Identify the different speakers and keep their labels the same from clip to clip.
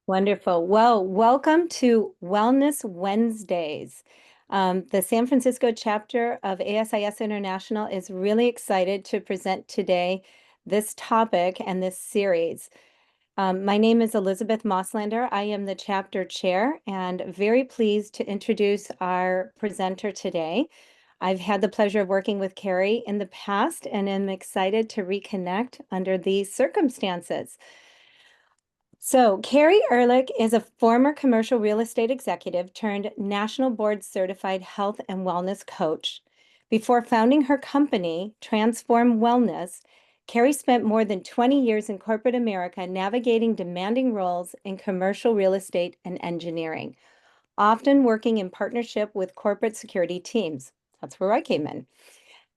Speaker 1: Wonderful. Well, welcome to Wellness Wednesdays. The San Francisco chapter of ASIS International is really excited to present today this topic and this series. My name is Elizabeth Mosslander. I am the chapter chair and very pleased to introduce our presenter today. I've had the pleasure of working with Carrie in the past and am excited to reconnect under these circumstances. So, Carrie Ehrlich is a former commercial real estate executive turned national board certified health and wellness coach. Before founding her company, Transform Wellness, Carrie spent more than 20 years in corporate America navigating demanding roles in commercial real estate and engineering, often working in partnership with corporate security teams. That's where I came in.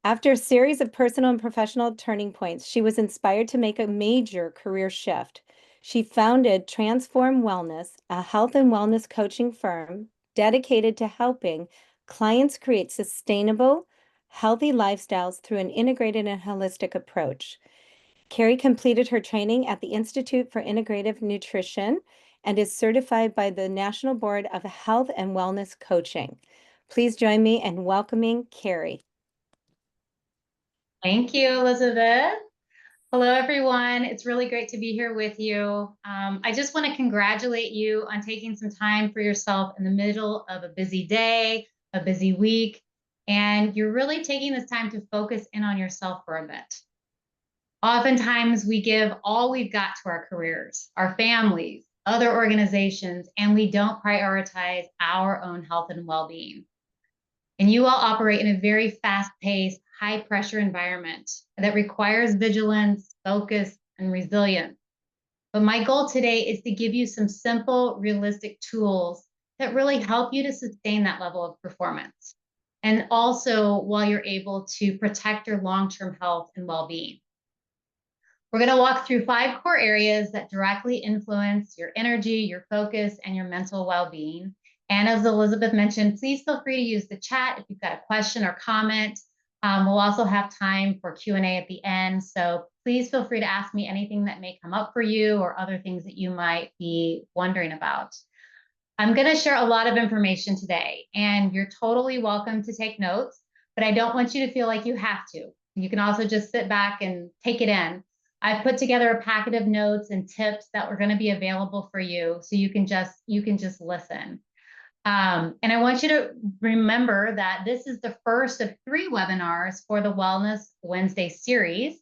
Speaker 1: After a series of personal and professional turning points, she was inspired to make a major career shift. She founded Transform Wellness, a health and wellness coaching firm dedicated to helping clients create sustainable, healthy lifestyles through an integrated and holistic approach. Carrie completed her training at the Institute for Integrative Nutrition and is certified by the National Board of Health and Wellness Coaching. Please join me in welcoming Carrie.
Speaker 2: Thank you, Elizabeth. Hello, everyone. It's really great to be here with you. I just want to congratulate you on taking some time for yourself in the middle of a busy day, a busy week, and you're really taking this time to focus in on yourself for a bit. Oftentimes, we give all we've got to our careers, our families, other organizations, and we don't prioritize our own health and well-being. And you all operate in a very fast-paced, high-pressure environment that requires vigilance, focus, and resilience. But my goal today is to give you some simple, realistic tools that really help you to sustain that level of performance. And also while you're able to protect your long-term health and well-being. We're going to walk through 5 core areas that directly influence your energy, your focus, and your mental well-being. And as Elizabeth mentioned, please feel free to use the chat if you've got a question or comment. We'll also have time for Q&A at the end. So please feel free to ask me anything that may come up for you or other things that you might be wondering about. I'm going to share a lot of information today, and you're totally welcome to take notes, but I don't want you to feel like you have to. You can also just sit back and take it in. I've put together a packet of notes and tips that are going to be available for you, so you can just listen. And I want you to remember that this is the first of 3 webinars for the Wellness Wednesday series.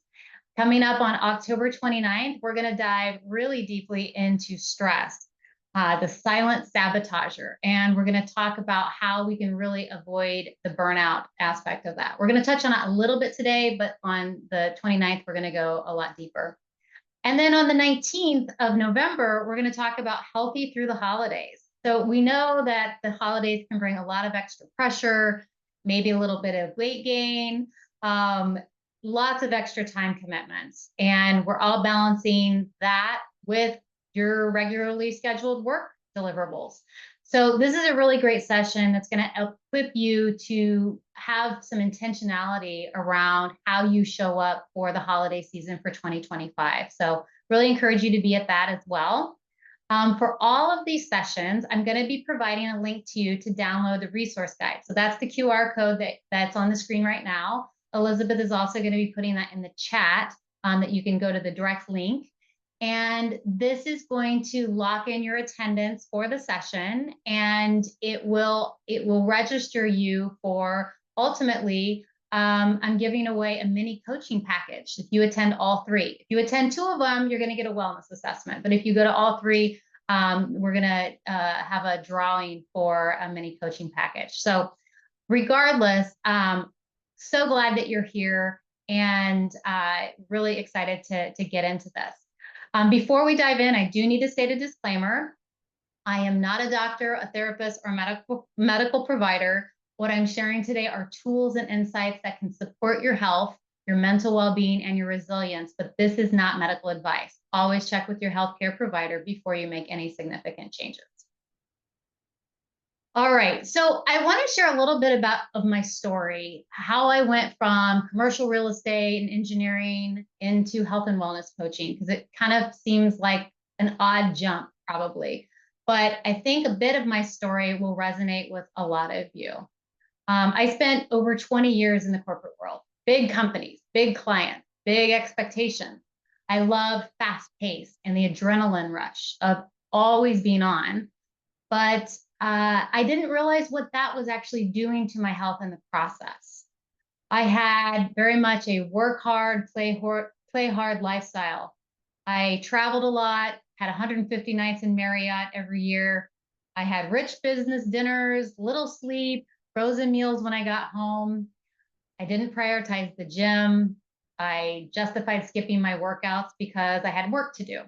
Speaker 2: Coming up on October 29th, we're going to dive really deeply into stress, the silent sabotager, and we're going to talk about how we can really avoid the burnout aspect of that. We're going to touch on it a little bit today, but on the 29th, we're going to go a lot deeper. And then on the 19th of November, we're going to talk about healthy through the holidays. So we know that the holidays can bring a lot of extra pressure, maybe a little bit of weight gain, lots of extra time commitments. And we're all balancing that with your regularly scheduled work deliverables. So this is a really great session that's going to equip you to have some intentionality around how you show up for the holiday season for 2025. So really encourage you to be at that as well. For all of these sessions, I'm going to be providing a link to you to download the resource guide. So that's the QR code that's on the screen right now. Elizabeth is also going to be putting that in the chat that you can go to the direct link. And this is going to lock in your attendance for the session, and it will register you for ultimately, I'm giving away a mini coaching package if you attend all 3. If you attend 2 of them, you're going to get a wellness assessment. But if you go to all 3, we're going to have a drawing for a mini coaching package. So regardless, so glad that you're here and really excited to get into this. Before we dive in, I do need to state a disclaimer. I am not a doctor, a therapist, or medical provider. What I'm sharing today are tools and insights that can support your health, your mental well-being, and your resilience, but this is not medical advice. Always check with your healthcare provider before you make any significant changes. All right, so I want to share a little bit of my story, how I went from commercial real estate and engineering into health and wellness coaching, because it kind of seems like an odd jump probably, but I think a bit of my story will resonate with a lot of you. I spent over 20 years in the corporate world, big companies, big clients, big expectations. I love fast pace and the adrenaline rush of always being on, but I didn't realize what that was actually doing to my health in the process. I had very much a work hard, play hard lifestyle. I traveled a lot, had 150 nights in Marriott every year. I had rich business dinners, little sleep, frozen meals when I got home. I didn't prioritize the gym. I justified skipping my workouts because I had work to do.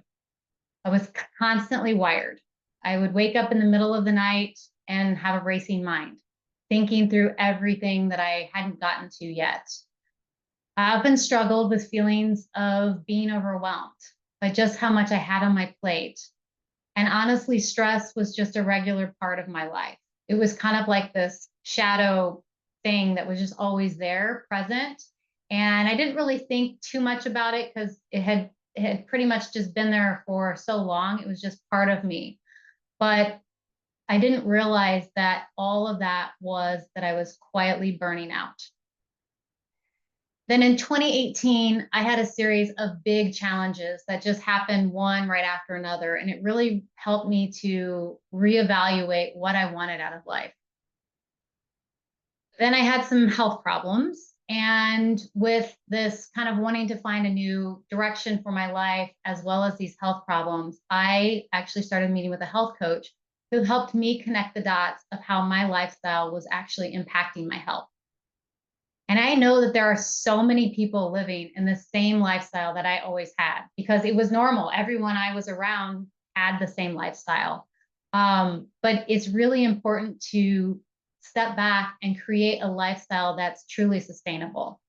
Speaker 2: I was constantly wired. I would wake up in the middle of the night and have a racing mind, thinking through everything that I hadn't gotten to yet. I often struggled with feelings of being overwhelmed by just how much I had on my plate. And honestly, stress was just a regular part of my life. It was kind of like this shadow thing that was just always there, present. And I didn't really think too much about it because it had pretty much just been there for so long. It was just part of me. But I didn't realize that all of that was that I was quietly burning out. Then in 2018, I had a series of big challenges that just happened one right after another. And it really helped me to reevaluate what I wanted out of life. Then I had some health problems. And with this kind of wanting to find a new direction for my life, as well as these health problems, I actually started meeting with a health coach who helped me connect the dots of how my lifestyle was actually impacting my health. And I know that there are so many people living in the same lifestyle that I always had because it was normal. Everyone I was around had the same lifestyle. But it's really important to step back and create a lifestyle that's truly sustainable.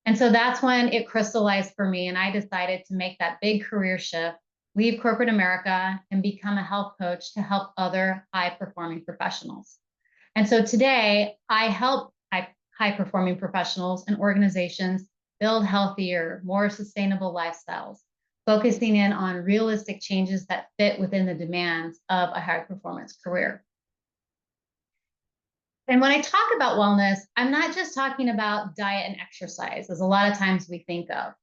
Speaker 2: And so that's when it crystallized for me. And I decided to make that big career shift, leave corporate America, and become a health coach to help other high performing professionals. And so today I help high performing professionals and organizations build healthier, more sustainable lifestyles, focusing in on realistic changes that fit within the demands of a high performance career. And when I talk about wellness, I'm not just talking about diet and exercise, as a lot of times we think of.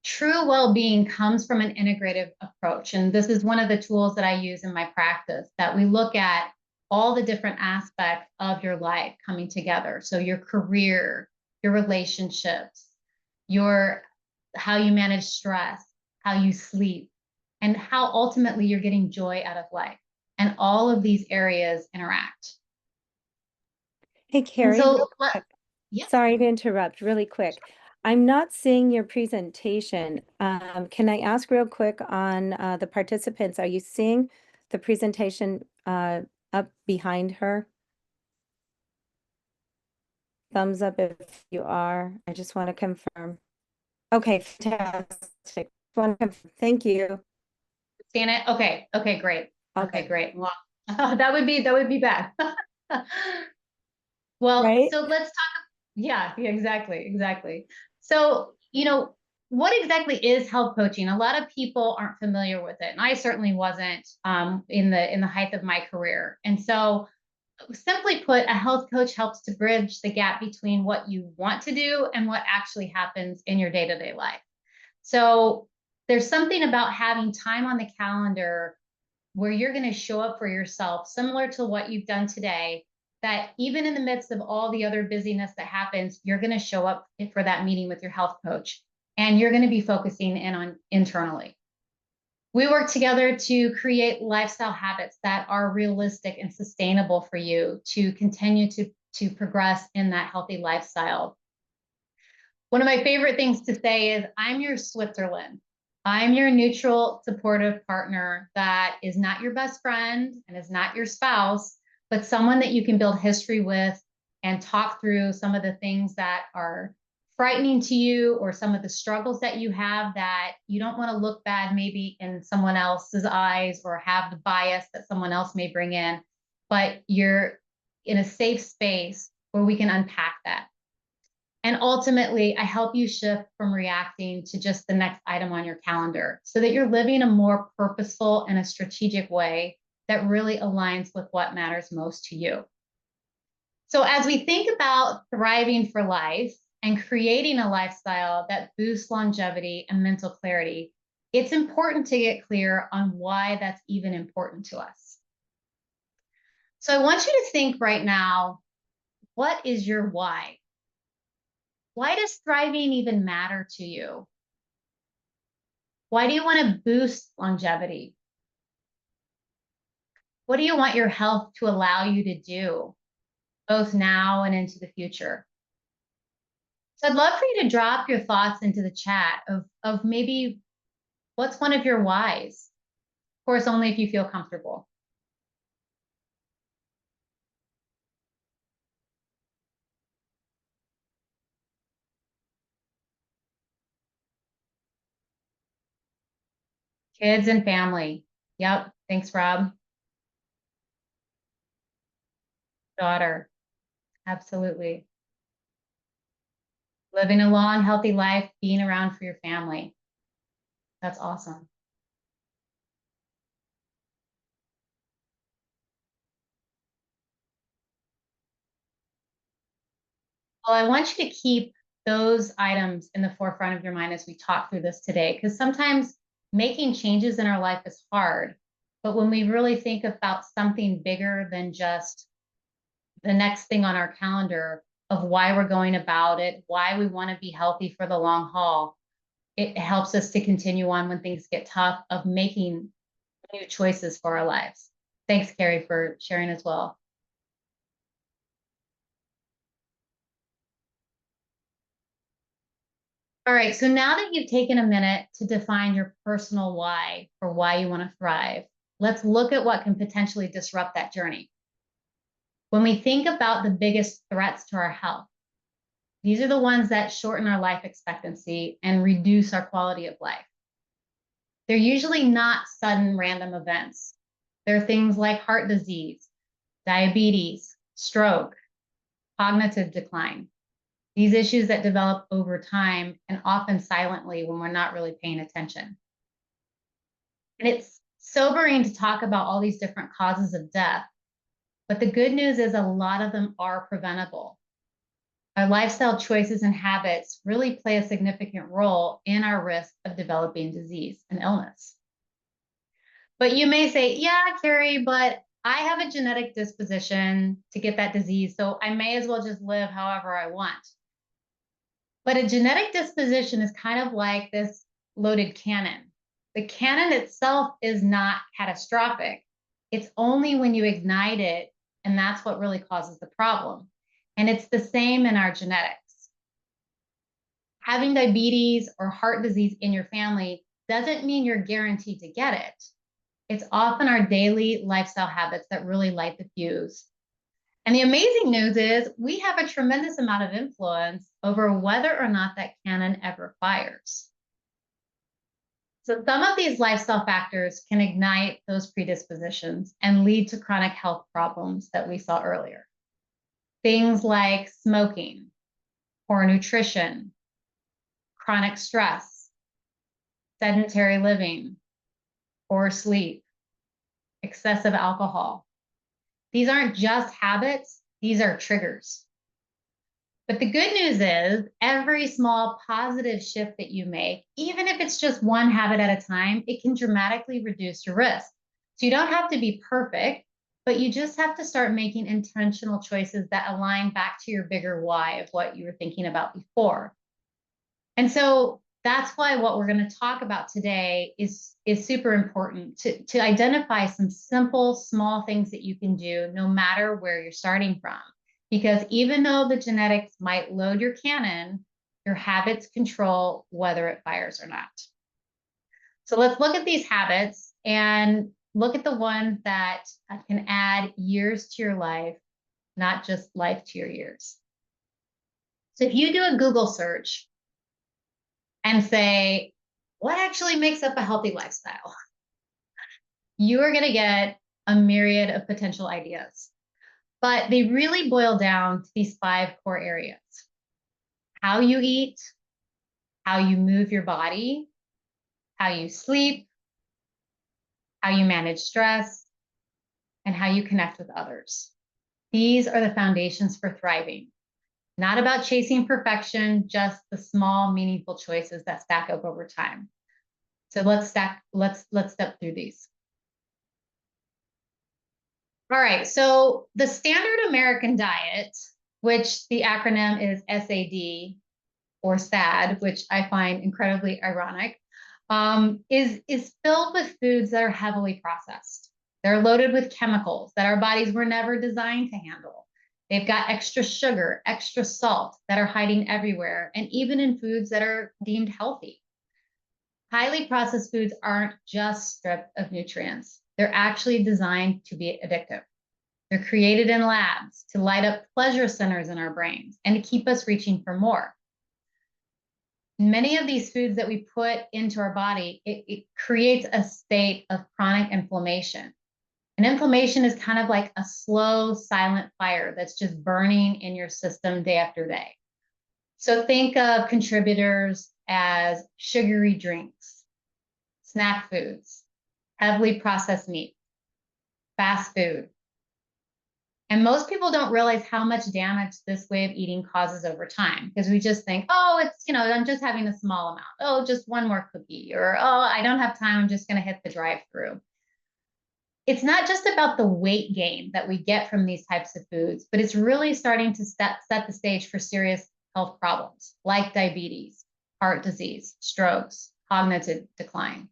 Speaker 2: True well-being comes from an integrative approach. And this is one of the tools that I use in my practice, that we look at all the different aspects of your life coming together. So your career, your relationships, how you manage stress, how you sleep, and how ultimately you're getting joy out of life. And all of these areas interact.
Speaker 1: Hey,
Speaker 2: And
Speaker 1: Carrie, real
Speaker 2: so,
Speaker 1: quick.
Speaker 2: yeah,
Speaker 1: Sorry to interrupt, really quick. I'm not seeing your presentation. Can I ask real quick on the participants? Are you seeing the presentation up behind her? Thumbs up if you are. I just want to confirm. Okay, fantastic. Want to confirm. Thank you.
Speaker 2: seeing it? Okay, okay, great.
Speaker 1: All
Speaker 2: Okay,
Speaker 1: good.
Speaker 2: great. Well, that would be bad. Well,
Speaker 1: Right?
Speaker 2: so let's talk. Yeah, yeah, exactly. So, what exactly is health coaching? A lot of people aren't familiar with it, and I certainly wasn't in the height of my career. And so, simply put, a health coach helps to bridge the gap between what you want to do and what actually happens in your day-to-day life. So, there's something about having time on the calendar where you're going to show up for yourself, similar to what you've done today, that even in the midst of all the other busyness that happens, you're going to show up for that meeting with your health coach, and you're going to be focusing in on internally. We work together to create lifestyle habits that are realistic and sustainable for you to continue to progress in that healthy lifestyle. One of my favorite things to say is, I'm your Switzerland. I'm your neutral, supportive partner that is not your best friend and is not your spouse, but someone that you can build history with and talk through some of the things that are frightening to you, or some of the struggles that you have that you don't want to look bad maybe in someone else's eyes, or have the bias that someone else may bring in, but you're in a safe space where we can unpack that. And ultimately, I help you shift from reacting to just the next item on your calendar so that you're living a more purposeful and a strategic way that really aligns with what matters most to you. So, as we think about thriving for life and creating a lifestyle that boosts longevity and mental clarity, it's important to get clear on why that's even important to us. So, I want you to think right now, what is your why? Why does thriving even matter to you? Why do you want to boost longevity? What do you want your health to allow you to do, both now and into the future? So I'd love for you to drop your thoughts into the chat of maybe what's one of your whys? Of course, only if you feel comfortable. Kids and family. Yep. Thanks, Rob. Daughter. Absolutely. Living a long, healthy life, being around for your family. That's awesome. Well, I want you to keep those items in the forefront of your mind as we talk through this today, because sometimes making changes in our life is hard. But when we really think about something bigger than just the next thing on our calendar of why we're going about it, why we want to be healthy for the long haul, it helps us to continue on when things get tough of making new choices for our lives. Thanks, Carrie, for sharing as well. All right, so now that you've taken a minute to define your personal why for why you want to thrive, let's look at what can potentially disrupt that journey. When we think about the biggest threats to our health, these are the ones that shorten our life expectancy and reduce our quality of life. They're usually not sudden random events. They're things like heart disease, diabetes, stroke, cognitive decline. These issues that develop over time and often silently when we're not really paying attention. And it's sobering to talk about all these different causes of death, but the good news is a lot of them are preventable. Our lifestyle choices and habits really play a significant role in our risk of developing disease and illness. But you may say, yeah, Carrie, but I have a genetic disposition to get that disease, so I may as well just live however I want. But a genetic disposition is kind of like this loaded cannon. The cannon itself is not catastrophic. It's only when you ignite it, and that's what really causes the problem. And it's the same in our genetics. Having diabetes or heart disease in your family doesn't mean you're guaranteed to get it. It's often our daily lifestyle habits that really light the fuse. And the amazing news is we have a tremendous amount of influence over whether or not that cannon ever fires. So some of these lifestyle factors can ignite those predispositions and lead to chronic health problems that we saw earlier. Things like smoking, poor nutrition, chronic stress, sedentary living, poor sleep, excessive alcohol. These aren't just habits, these are triggers. But the good news is every small positive shift that you make, even if it's just one habit at a time, it can dramatically reduce your risk. So you don't have to be perfect, but you just have to start making intentional choices that align back to your bigger why of what you were thinking about before. And so that's why what we're going to talk about today is super important to identify some simple, small things that you can do no matter where you're starting from. Because even though the genetics might load your cannon, your habits control whether it fires or not. So let's look at these habits and look at the ones that can add years to your life, not just life to your years. So if you do a Google search and say, what actually makes up a healthy lifestyle? You are going to get a myriad of potential ideas. But they really boil down to these 5 core areas: how you eat, how you move your body, how you sleep, how you manage stress, and how you connect with others. These are the foundations for thriving. Not about chasing perfection, just the small, meaningful choices that stack up over time. So let's step through these. All right, so the standard American diet, which the acronym is SAD or SAD, which I find incredibly ironic, is filled with foods that are heavily processed. They're loaded with chemicals that our bodies were never designed to handle. They've got extra sugar, extra salt that are hiding everywhere, and even in foods that are deemed healthy. Highly processed foods aren't just stripped of nutrients. They're actually designed to be addictive. They're created in labs to light up pleasure centers in our brains and to keep us reaching for more. Many of these foods that we put into our body, it creates a state of chronic inflammation. And inflammation is kind of like a slow, silent fire that's just burning in your system day after day. So think of contributors as sugary drinks, snack foods, heavily processed meat, fast food. And most people don't realize how much damage this way of eating causes over time because we just think, oh, I'm just having a small amount. Oh, just one more cookie. Or, oh, I don't have time. I'm just going to hit the drive-through. It's not just about the weight gain that we get from these types of foods, but it's really starting to set the stage for serious health problems like diabetes, heart disease, strokes, cognitive decline.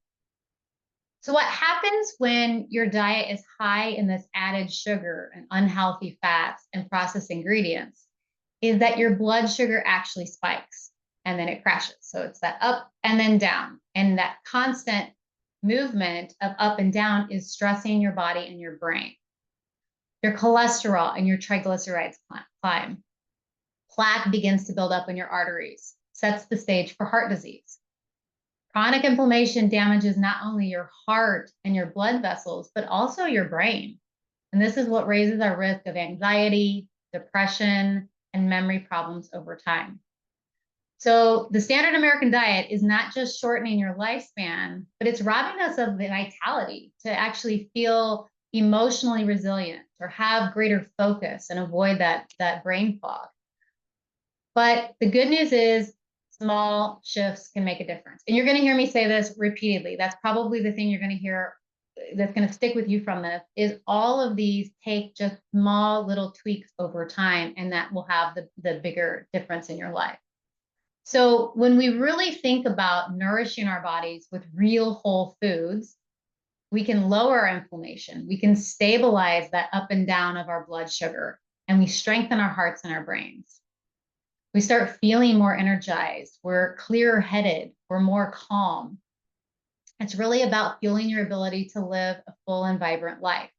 Speaker 2: So what happens when your diet is high in this added sugar and unhealthy fats and processed ingredients is that your blood sugar actually spikes and then it crashes. So it's that up and then down. And that constant movement of up and down is stressing your body and your brain. Your cholesterol and your triglycerides climb. Plaque begins to build up in your arteries, sets the stage for heart disease. Chronic inflammation damages not only your heart and your blood vessels, but also your brain. And this is what raises our risk of anxiety, depression, and memory problems over time. So the standard American diet is not just shortening your lifespan, but it's robbing us of the vitality to actually feel emotionally resilient or have greater focus and avoid that brain fog. But the good news is small shifts can make a difference. And you're going to hear me say this repeatedly. That's probably the thing you're going to hear that's going to stick with you from this is all of these take just small little tweaks over time, and that will have the bigger difference in your life. So when we really think about nourishing our bodies with real whole foods, we can lower our inflammation. We can stabilize that up and down of our blood sugar, and we strengthen our hearts and our brains. We start feeling more energized. We're clearer headed. We're more calm. It's really about fueling your ability to live a full and vibrant life.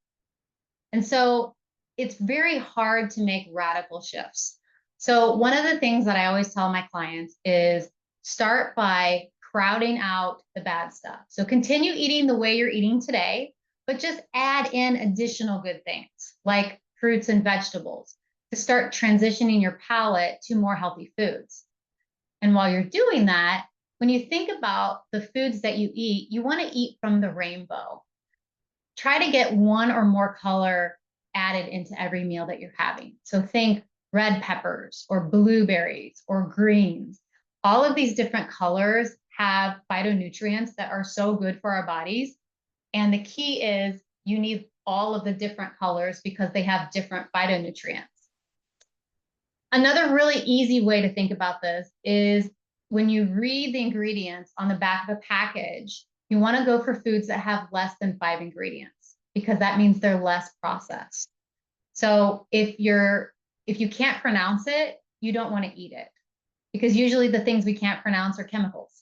Speaker 2: And so it's very hard to make radical shifts. So one of the things that I always tell my clients is start by crowding out the bad stuff. So continue eating the way you're eating today, but just add in additional good things like fruits and vegetables to start transitioning your palate to more healthy foods. And while you're doing that, when you think about the foods that you eat, you want to eat from the rainbow. Try to get one or more color added into every meal that you're having. So think red peppers or blueberries or greens. All of these different colors have phytonutrients that are so good for our bodies. And the key is you need all of the different colors because they have different phytonutrients. Another really easy way to think about this is when you read the ingredients on the back of a package, you want to go for foods that have less than 5 ingredients because that means they're less processed. So if you can't pronounce it, you don't want to eat it because usually the things we can't pronounce are chemicals.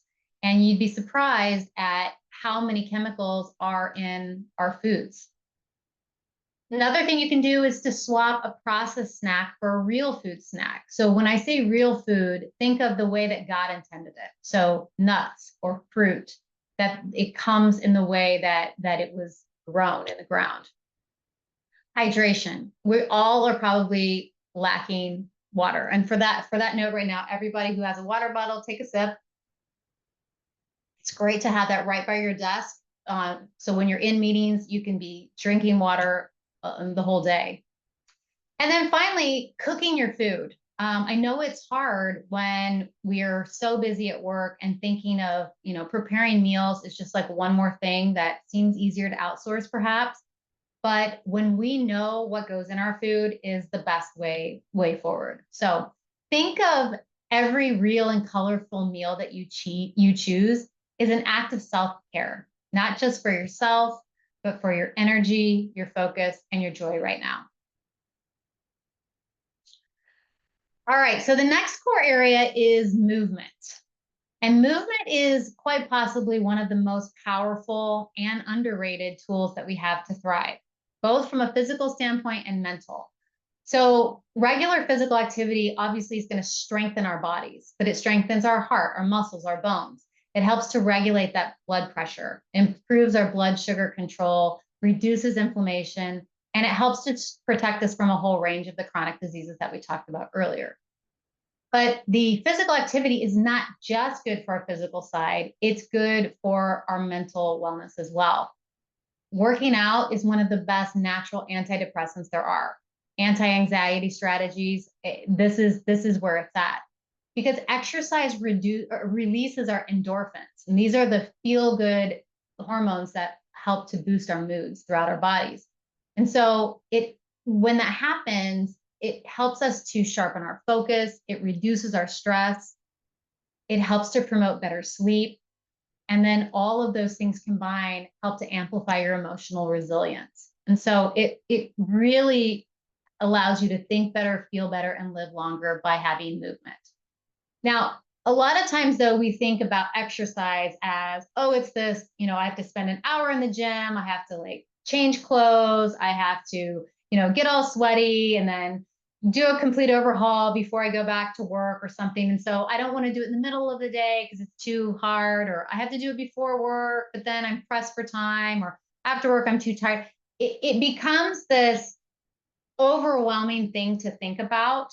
Speaker 2: And you'd be surprised at how many chemicals are in our foods. Another thing you can do is to swap a processed snack for a real food snack. So when I say real food, think of the way that God intended it. So nuts or fruit, that it comes in the way that it was grown in the ground. Hydration. We all are probably lacking water. And for that note right now, everybody who has a water bottle, take a sip. It's great to have that right by your desk. So when you're in meetings, you can be drinking water the whole day. And then finally, cooking your food. I know it's hard when we're so busy at work and thinking of, preparing meals is just like one more thing that seems easier to outsource perhaps. But when we know what goes in our food is the best way forward. So think of every real and colorful meal that you choose is an act of self-care, not just for yourself, but for your energy, your focus, and your joy right now. All right, so the next core area is movement. And movement is quite possibly one of the most powerful and underrated tools that we have to thrive, both from a physical standpoint and mental. So regular physical activity obviously is going to strengthen our bodies, but it strengthens our heart, our muscles, our bones. It helps to regulate that blood pressure, improves our blood sugar control, reduces inflammation, and it helps to protect us from a whole range of the chronic diseases that we talked about earlier. But the physical activity is not just good for our physical side, it's good for our mental wellness as well. Working out is one of the best natural antidepressants there are. Anti-anxiety strategies, this is where it's at. Because exercise releases our endorphins, and these are the feel-good hormones that help to boost our moods throughout our bodies. And so when that happens, it helps us to sharpen our focus, it reduces our stress, it helps to promote better sleep, and then all of those things combined help to amplify your emotional resilience. And so it really allows you to think better, feel better, and live longer by having movement. Now, a lot of times though, we think about exercise as, oh, it's this, I have to spend an hour in the gym, I have to like change clothes, I have to, get all sweaty and then do a complete overhaul before I go back to work or something. And so I don't want to do it in the middle of the day because it's too hard, or I have to do it before work, but then I'm pressed for time, or after work, I'm too tired. It becomes this overwhelming thing to think about.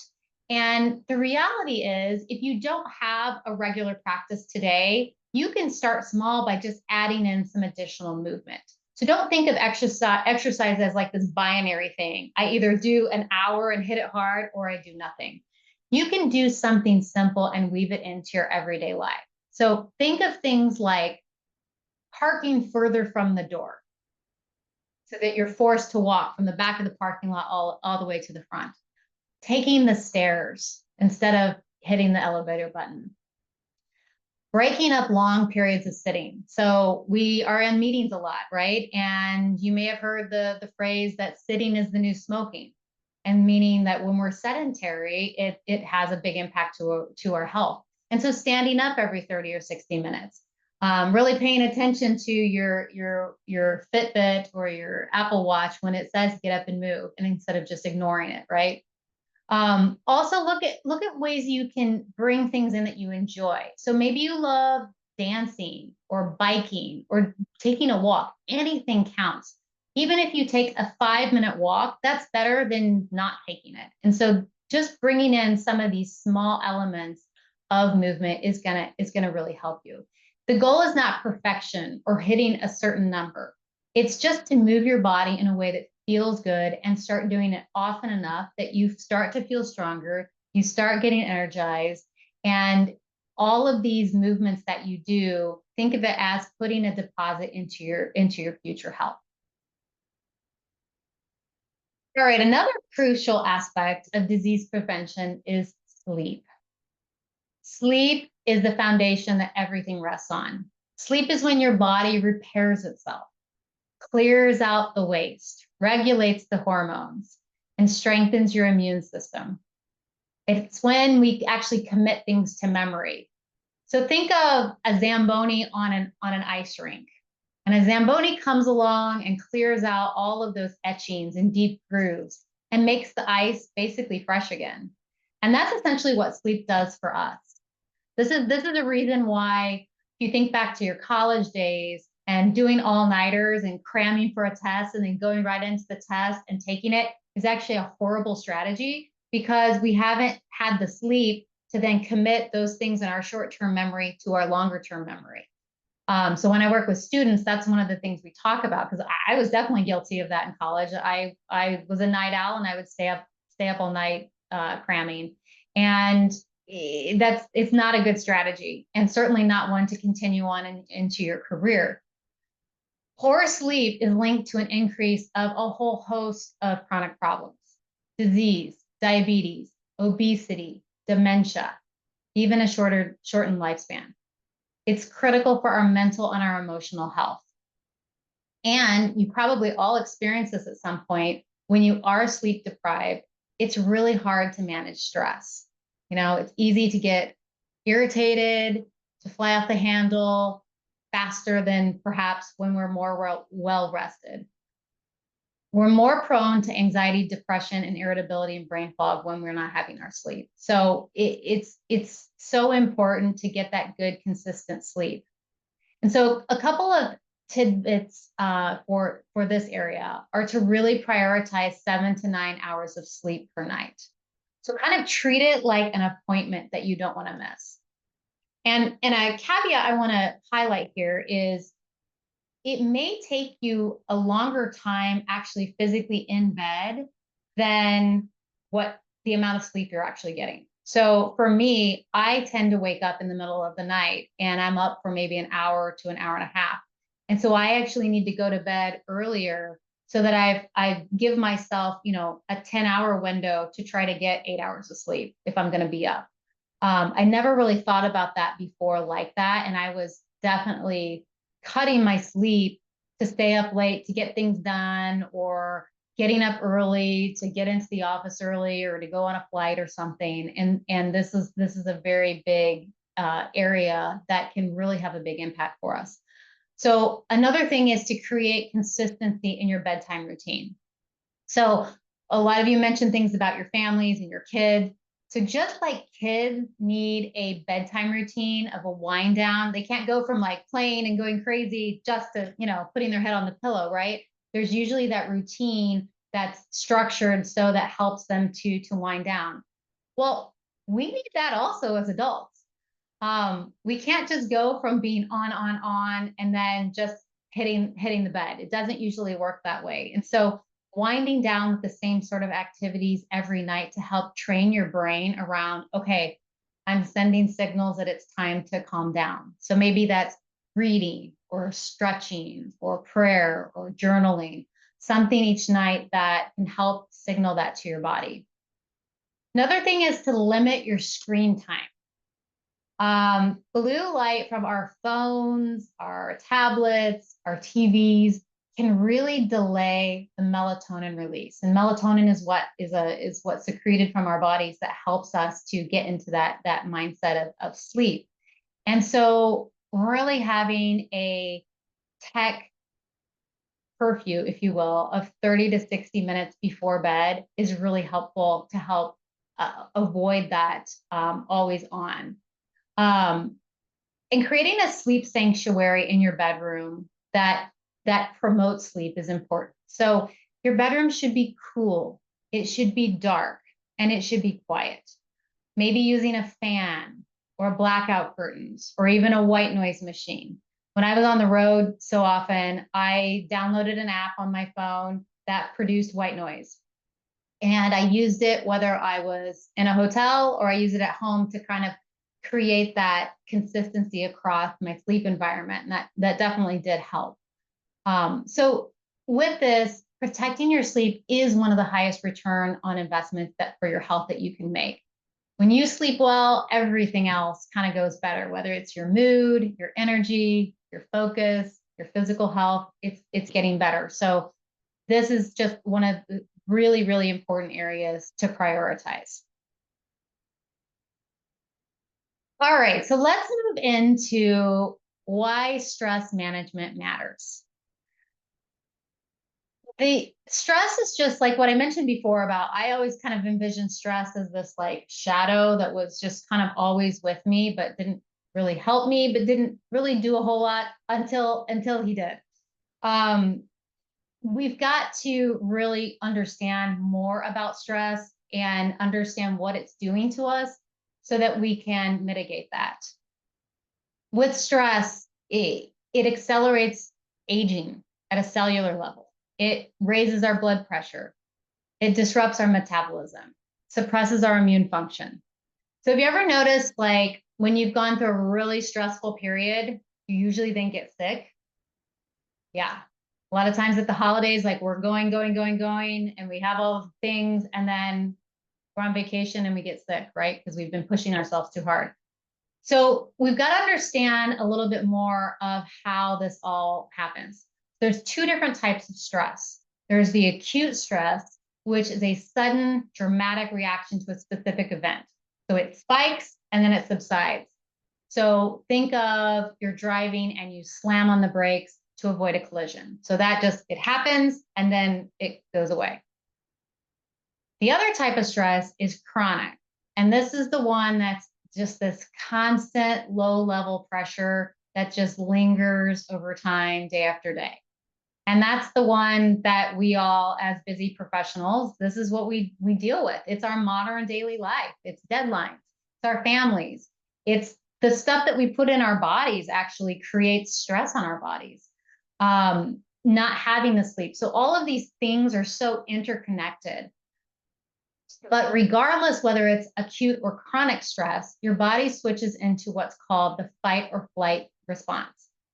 Speaker 2: And the reality is, if you don't have a regular practice today, you can start small by just adding in some additional movement. So don't think of exercise as like this binary thing. I either do an hour and hit it hard, or I do nothing. You can do something simple and weave it into your everyday life. So think of things like parking further from the door, so that you're forced to walk from the back of the parking lot all the way to the front. Taking the stairs instead of hitting the elevator button. Breaking up long periods of sitting. So we are in meetings a lot, right? And you may have heard the phrase that sitting is the new smoking, and meaning that when we're sedentary, it has a big impact to our health. And so standing up every 30 or 60 minutes, really paying attention to your Fitbit or your Apple Watch when it says get up and move, and instead of just ignoring it, right? Also look at ways you can bring things in that you enjoy. So maybe you love dancing or biking or taking a walk. Anything counts. Even if you take a 5-minute walk, that's better than not taking it. And so just bringing in some of these small elements of movement is gonna really help you. The goal is not perfection or hitting a certain number. It's just to move your body in a way that feels good and start doing it often enough that you start to feel stronger, you start getting energized, and all of these movements that you do, think of it as putting a deposit into your future health. All right, another crucial aspect of disease prevention is sleep. Sleep is the foundation that everything rests on. Sleep is when your body repairs itself, clears out the waste, regulates the hormones, and strengthens your immune system. It's when we actually commit things to memory. So think of a Zamboni on an ice rink. And a Zamboni comes along and clears out all of those etchings and deep grooves and makes the ice basically fresh again. And that's essentially what sleep does for us. This is a reason why, if you think back to your college days and doing all-nighters and cramming for a test and then going right into the test and taking it is actually a horrible strategy, because we haven't had the sleep to then commit those things in our short-term memory to our longer-term memory. So when I work with students, that's one of the things we talk about, because I was definitely guilty of that in college. I was a night owl, and I would stay up all night cramming, and it's not a good strategy, and certainly not one to continue on into your career. Poor sleep is linked to an increase of a whole host of chronic problems: disease, diabetes, obesity, dementia, even a shortened lifespan. It's critical for our mental and our emotional health. And you probably all experience this at some point. When you are sleep deprived, it's really hard to manage stress. It's easy to get irritated, to fly off the handle faster than perhaps when we're more well rested. We're more prone to anxiety, depression, and irritability and brain fog when we're not having our sleep. So it's so important to get that good, consistent sleep. And so a couple of tidbits for this area are to really prioritize 7 to 9 hours of sleep per night. So kind of treat it like an appointment that you don't want to miss. And a caveat I want to highlight here is it may take you a longer time actually physically in bed than what the amount of sleep you're actually getting. So for me, I tend to wake up in the middle of the night, and I'm up for maybe an hour to an hour and a half. And so I actually need to go to bed earlier so that I give myself, a 10-hour window to try to get 8 hours of sleep if I'm going to be up. I never really thought about that before like that. And I was definitely cutting my sleep to stay up late to get things done, or getting up early to get into the office early, or to go on a flight or something. And this is a very big area that can really have a big impact for us. So another thing is to create consistency in your bedtime routine. So a lot of you mentioned things about your families and your kids. So just like kids need a bedtime routine of a wind down, they can't go from like playing and going crazy just to, putting their head on the pillow, right? There's usually that routine that's structured so that helps them to wind down. Well, we need that also as adults. We can't just go from being on, and then just hitting the bed. It doesn't usually work that way. And so winding down with the same sort of activities every night to help train your brain around, okay, I'm sending signals that it's time to calm down. So maybe that's reading or stretching or prayer or journaling, something each night that can help signal that to your body. Another thing is to limit your screen time. Blue light from our phones, our tablets, our TVs can really delay the melatonin release. And melatonin is what's secreted from our bodies that helps us to get into that mindset of sleep. And so really having a tech curfew, if you will, of 30 to 60 minutes before bed is really helpful to help avoid that always on. And creating a sleep sanctuary in your bedroom that promotes sleep is important. So your bedroom should be cool, it should be dark, and it should be quiet. Maybe using a fan or blackout curtains or even a white noise machine. When I was on the road so often, I downloaded an app on my phone that produced white noise. And I used it whether I was in a hotel or I used it at home to kind of create that consistency across my sleep environment. And that definitely did help. So with this, protecting your sleep is one of the highest return on investments that for your health that you can make. When you sleep well, everything else kind of goes better, whether it's your mood, your energy, your focus, your physical health, it's getting better. So this is just one of the really, really important areas to prioritize. All right, so let's move into why stress management matters. The stress is just like what I mentioned before about, I always kind of envisioned stress as this like shadow that was just kind of always with me, but didn't really help me, but didn't really do a whole lot until he did. We've got to really understand more about stress and understand what it's doing to us so that we can mitigate that. With stress, it accelerates aging at a cellular level. It raises our blood pressure. It disrupts our metabolism, suppresses our immune function. So have you ever noticed, like, when you've gone through a really stressful period, you usually then get sick? Yeah. A lot of times at the holidays, like we're going, and we have all the things, and then we're on vacation and we get sick, right? Because we've been pushing ourselves too hard. So we've got to understand a little bit more of how this all happens. There's two different types of stress. There's the acute stress, which is a sudden dramatic reaction to a specific event. So it spikes and then it subsides. So think of you're driving and you slam on the brakes to avoid a collision. So that just, it happens and then it goes away. The other type of stress is chronic. And this is the one that's just this constant low level pressure that just lingers over time, day after day. And that's the one that we all, as busy professionals, this is what we deal with. It's our modern daily life. It's deadlines. It's our families. It's the stuff that we put in our bodies actually creates stress on our bodies. Not having the sleep. So all of these things are so interconnected. But regardless whether it's acute or chronic stress, your body switches into what's called the fight or flight response.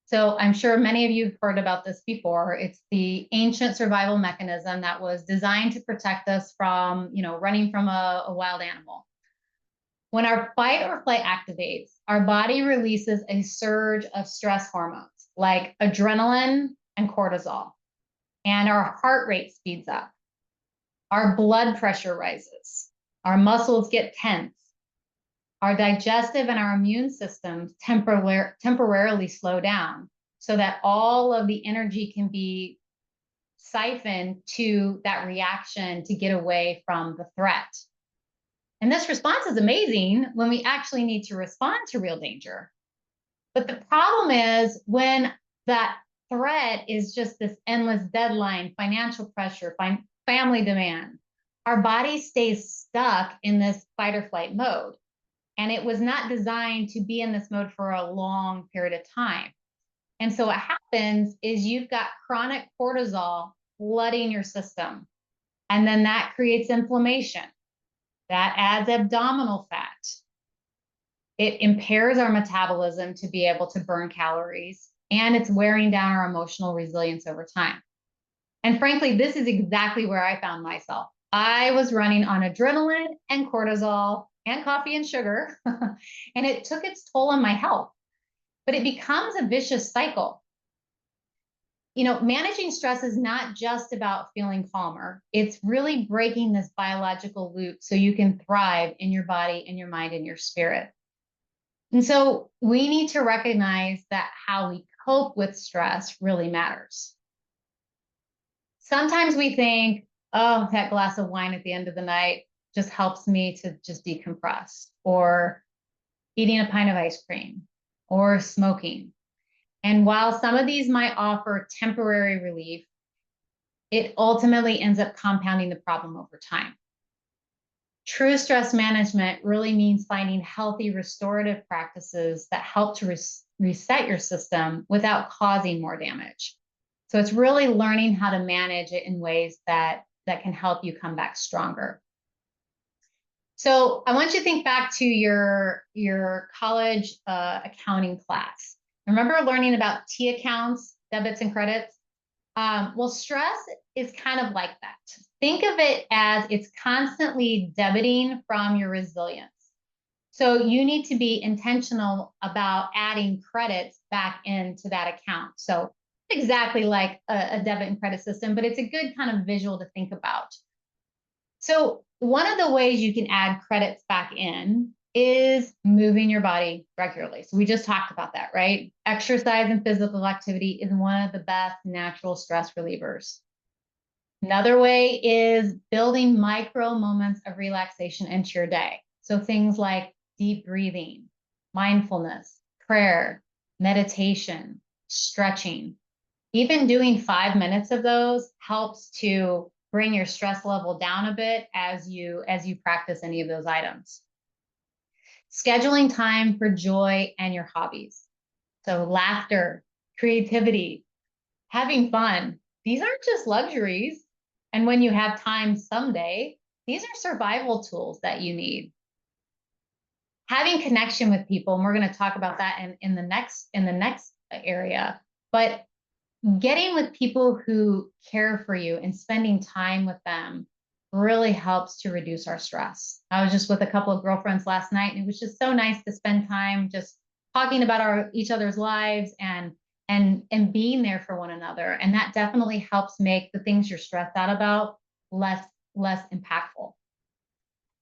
Speaker 2: So I'm sure many of you have heard about this before. It's the ancient survival mechanism that was designed to protect us from, running from a wild animal. When our fight or flight activates, our body releases a surge of stress hormones like adrenaline and cortisol, and our heart rate speeds up. Our blood pressure rises. Our muscles get tense. Our digestive and our immune systems temporarily slow down so that all of the energy can be siphoned to that reaction to get away from the threat. And this response is amazing when we actually need to respond to real danger. But the problem is when that threat is just this endless deadline, financial pressure, family demand, our body stays stuck in this fight or flight mode. And it was not designed to be in this mode for a long period of time. And so what happens is you've got chronic cortisol flooding your system. And then that creates inflammation. That adds abdominal fat. It impairs our metabolism to be able to burn calories, and it's wearing down our emotional resilience over time. And frankly, this is exactly where I found myself. I was running on adrenaline and cortisol and coffee and sugar, and it took its toll on my health. But it becomes a vicious cycle. Managing stress is not just about feeling calmer. It's really breaking this biological loop so you can thrive in your body, in your mind, and your spirit. And so we need to recognize that how we cope with stress really matters. Sometimes we think, oh, that glass of wine at the end of the night just helps me to just decompress, or eating a pint of ice cream, or smoking. And while some of these might offer temporary relief, it ultimately ends up compounding the problem over time. True stress management really means finding healthy restorative practices that help to reset your system without causing more damage. So it's really learning how to manage it in ways that can help you come back stronger. So I want you to think back to your college accounting class. Remember learning about T accounts, debits and credits? Well, stress is kind of like that. Think of it as it's constantly debiting from your resilience. So you need to be intentional about adding credits back into that account. So exactly like a debit and credit system, but it's a good kind of visual to think about. So one of the ways you can add credits back in is moving your body regularly. So we just talked about that, right? Exercise and physical activity is one of the best natural stress relievers. Another way is building micro moments of relaxation into your day. So things like deep breathing, mindfulness, prayer, meditation, stretching. Even doing 5 minutes of those helps to bring your stress level down a bit as you practice any of those items. Scheduling time for joy and your hobbies. So laughter, creativity, having fun. These aren't just luxuries. And when you have time someday, these are survival tools that you need. Having connection with people, and we're going to talk about that in the next area, but getting with people who care for you and spending time with them really helps to reduce our stress. I was just with a couple of girlfriends last night, and it was just so nice to spend time just talking about each other's lives and being there for one another. And that definitely helps make the things you're stressed out about less impactful.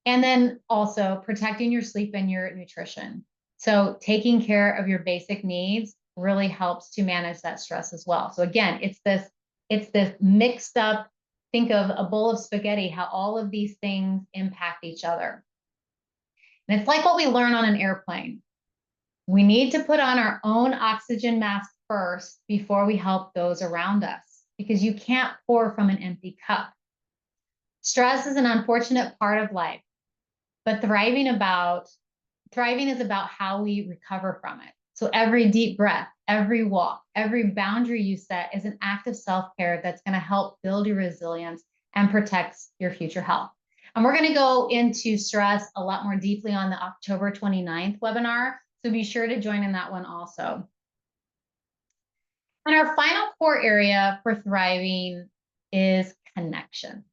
Speaker 2: And then also protecting your sleep and your nutrition. So taking care of your basic needs really helps to manage that stress as well. So again, it's this mixed up, think of a bowl of spaghetti, how all of these things impact each other. And it's like what we learn on an airplane. We need to put on our own oxygen mask first before we help those around us, because you can't pour from an empty cup. Stress is an unfortunate part of life, but thriving is about how we recover from it. So every deep breath, every walk, every boundary you set is an act of self-care that's going to help build your resilience and protects your future health. And we're going to go into stress a lot more deeply on the October 29th webinar. So be sure to join in that one also. And our final core area for thriving is connection.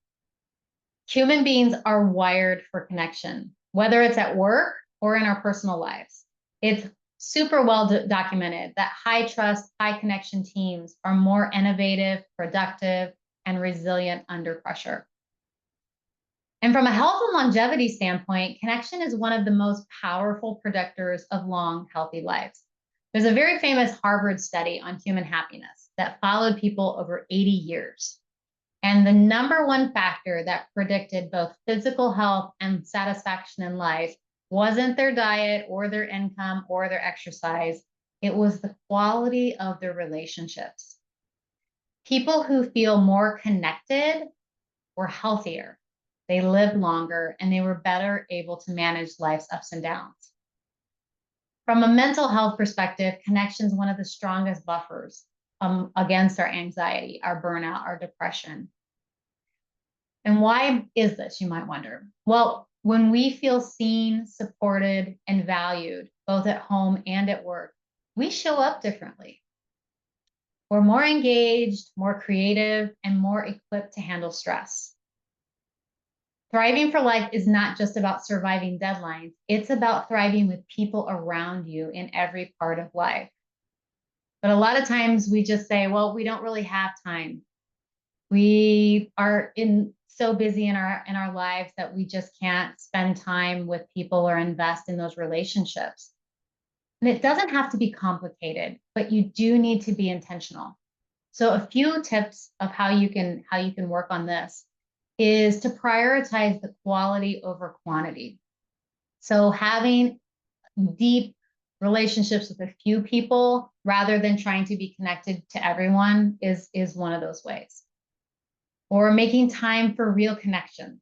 Speaker 2: Human beings are wired for connection, whether it's at work or in our personal lives. It's super well documented that high trust, high connection teams are more innovative, productive, and resilient under pressure. And from a health and longevity standpoint, connection is one of the most powerful predictors of long, healthy lives. There's a very famous Harvard study on human happiness that followed people over 80 years. And the number one factor that predicted both physical health and satisfaction in life wasn't their diet or their income or their exercise. It was the quality of their relationships. People who feel more connected were healthier. They lived longer and they were better able to manage life's ups and downs. From a mental health perspective, connection is one of the strongest buffers against our anxiety, our burnout, our depression. And why is this, you might wonder? Well, when we feel seen, supported, and valued, both at home and at work, we show up differently. We're more engaged, more creative, and more equipped to handle stress. Thriving for life is not just about surviving deadlines. It's about thriving with people around you in every part of life. But a lot of times we just say, well, we don't really have time. We are so busy in our lives that we just can't spend time with people or invest in those relationships. And it doesn't have to be complicated, but you do need to be intentional. So a few tips of how you can work on this is to prioritize the quality over quantity. So having deep relationships with a few people rather than trying to be connected to everyone is one of those ways. Or making time for real connections,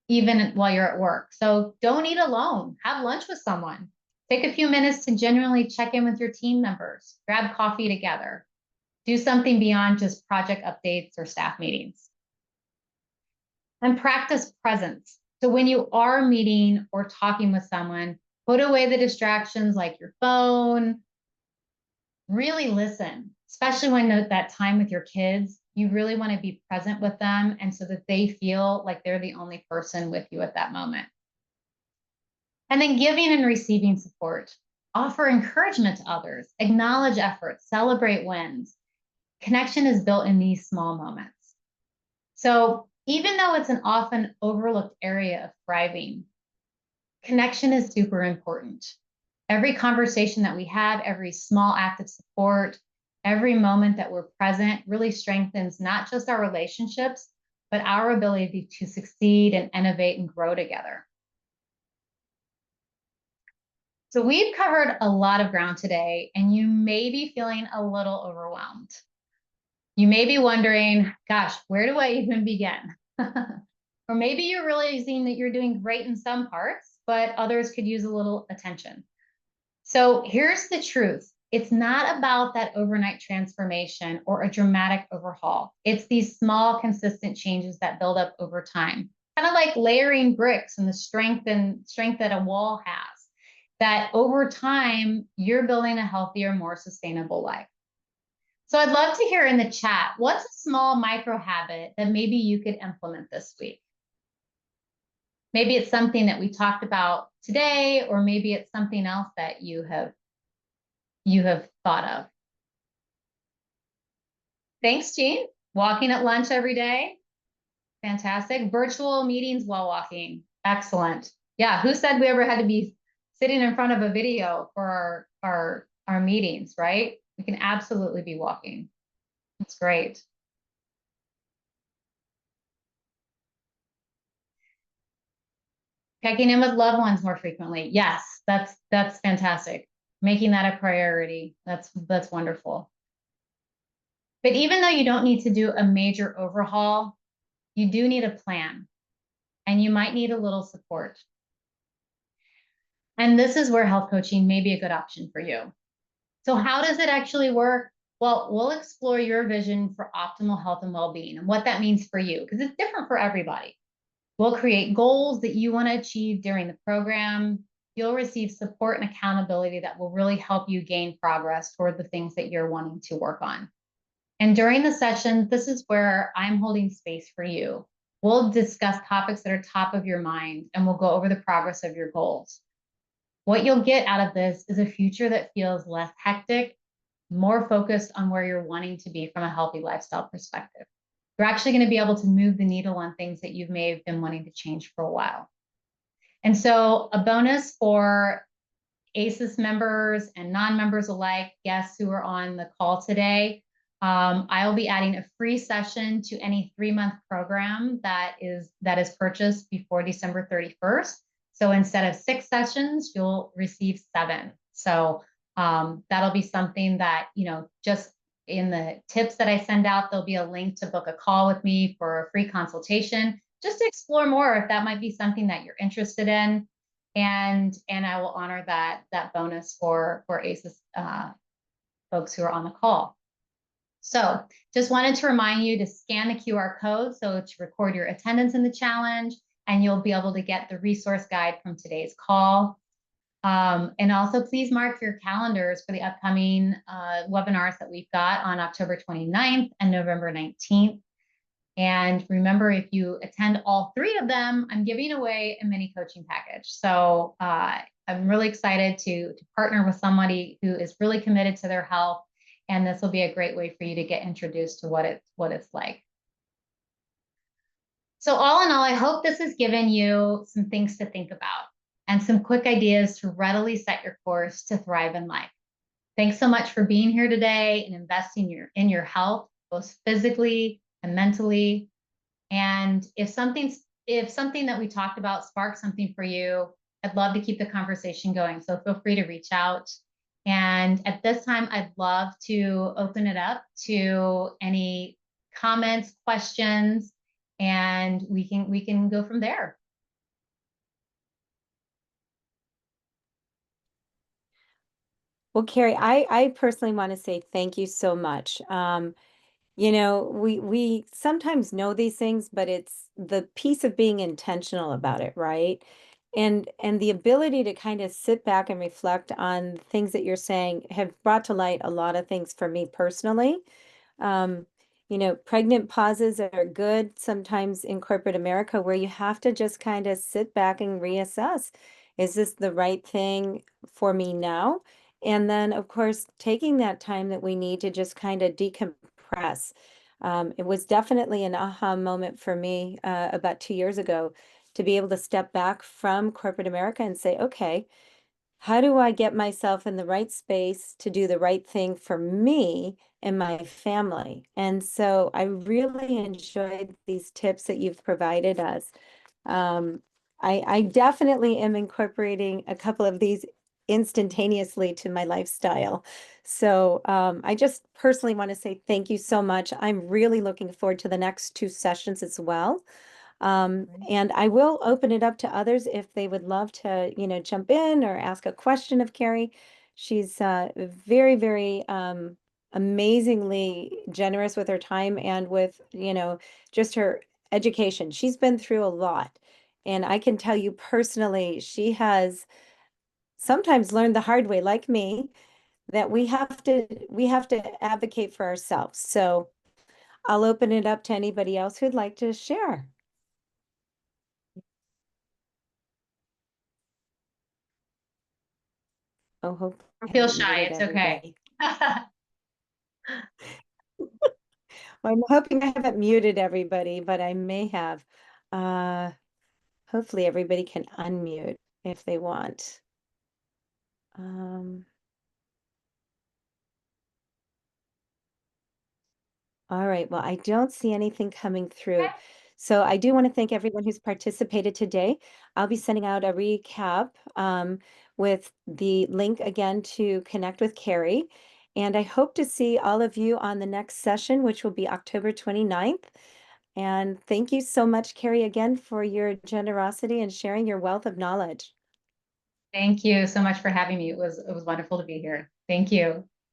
Speaker 2: even while you're at work. So don't eat alone, have lunch with someone. Take a few minutes to genuinely check in with your team members, grab coffee together, do something beyond just project updates or staff meetings. And practice presence. So when you are meeting or talking with someone, put away the distractions like your phone, really listen, especially when that time with your kids, you really want to be present with them and so that they feel like they're the only person with you at that moment. And then giving and receiving support. Offer encouragement to others, acknowledge efforts, celebrate wins. Connection is built in these small moments. So even though it's an often overlooked area of thriving, connection is super important. Every conversation that we have, every small act of support, every moment that we're present really strengthens not just our relationships, but our ability to succeed and innovate and grow together. So we've covered a lot of ground today, and you may be feeling a little overwhelmed. You may be wondering, gosh, where do I even begin? Or maybe you're realizing that you're doing great in some parts, but others could use a little attention. So here's the truth. It's not about that overnight transformation or a dramatic overhaul. It's these small, consistent changes that build up over time. Kind of like layering bricks and the strength that a wall has. That over time, you're building a healthier, more sustainable life. So I'd love to hear in the chat, what's a small micro habit that maybe you could implement this week? Maybe it's something that we talked about today, or maybe it's something else that you have thought of. Thanks, Jean. Walking at lunch every day. Fantastic. Virtual meetings while walking. Excellent. Yeah, who said we ever had to be sitting in front of a video for our meetings, right? We can absolutely be walking. That's great. Checking in with loved ones more frequently. Yes, that's fantastic. Making that a priority. That's wonderful. But even though you don't need to do a major overhaul, you do need a plan, and you might need a little support. And this is where health coaching may be a good option for you. So how does it actually work? Well, we'll explore your vision for optimal health and well-being and what that means for you, because it's different for everybody. We'll create goals that you want to achieve during the program. You'll receive support and accountability that will really help you gain progress toward the things that you're wanting to work on. And during the session, this is where I'm holding space for you. We'll discuss topics that are top of your mind, and we'll go over the progress of your goals. What you'll get out of this is a future that feels less hectic, more focused on where you're wanting to be from a healthy lifestyle perspective. You're actually going to be able to move the needle on things that you may have been wanting to change for a while. And so a bonus for ACES members and non-members alike, guests who are on the call today, I will be adding a free session to any 3-month program that is purchased before December 31st. So instead of 6 sessions, you'll receive 7. So that'll be something that, just in the tips that I send out, there'll be a link to book a call with me for a free consultation, just to explore more if that might be something that you're interested in. And I will honor that bonus for ACES folks who are on the call. So just wanted to remind you to scan the QR code so to record your attendance in the challenge, and you'll be able to get the resource guide from today's call. And also please mark your calendars for the upcoming webinars that we've got on October 29th and November 19th. And remember, if you attend all 3 of them, I'm giving away a mini coaching package. So I'm really excited to partner with somebody who is really committed to their health. And this will be a great way for you to get introduced to what it's like. So all in all, I hope this has given you some things to think about and some quick ideas to readily set your course to thrive in life. Thanks so much for being here today and investing in your health, both physically and mentally. And if something that we talked about sparks something for you, I'd love to keep the conversation going. So feel free to reach out. And at this time, I'd love to open it up to any comments, questions, and we can go from there.
Speaker 1: Well, Carrie, I personally want to say thank you so much. We sometimes know these things, but it's the piece of being intentional about it, right? And the ability to kind of sit back and reflect on things that you're saying have brought to light a lot of things for me personally. Pregnant pauses are good sometimes in corporate America, where you have to just kind of sit back and reassess. Is this the right thing for me now? And then, of course, taking that time that we need to just kind of decompress. It was definitely an aha moment for me about 2 years ago to be able to step back from corporate America and say, okay, how do I get myself in the right space to do the right thing for me and my family? And so I really enjoyed these tips that you've provided us. I definitely am incorporating a couple of these instantaneously to my lifestyle. So I just personally want to say thank you so much. I'm really looking forward to the next two sessions as well. And I will open it up to others if they would love to, jump in or ask a question of Carrie. She's very, very amazingly generous with her time and with, just her education. She's been through a lot. And I can tell you personally, she has sometimes learned the hard way, like me, that we have to advocate for ourselves. So I'll open it up to anybody else who'd like to share. Oh, hope
Speaker 2: Don't
Speaker 1: I
Speaker 2: feel
Speaker 1: haven't
Speaker 2: shy.
Speaker 1: muted
Speaker 2: It's okay.
Speaker 1: everybody. Well, I'm hoping I haven't muted everybody, but I may have. Uh, Hopefully everybody can unmute if they want. Um, all right, well, I don't see anything coming through. So I do want to thank everyone who's participated today. I'll be sending out a recap with the link again to connect with Carrie. And I hope to see all of you on the next session, which will be October 29th. And thank you so much, Carrie, again, for your generosity and sharing your wealth of knowledge.
Speaker 2: Thank you so much for having me. It was wonderful to be here. Thank you.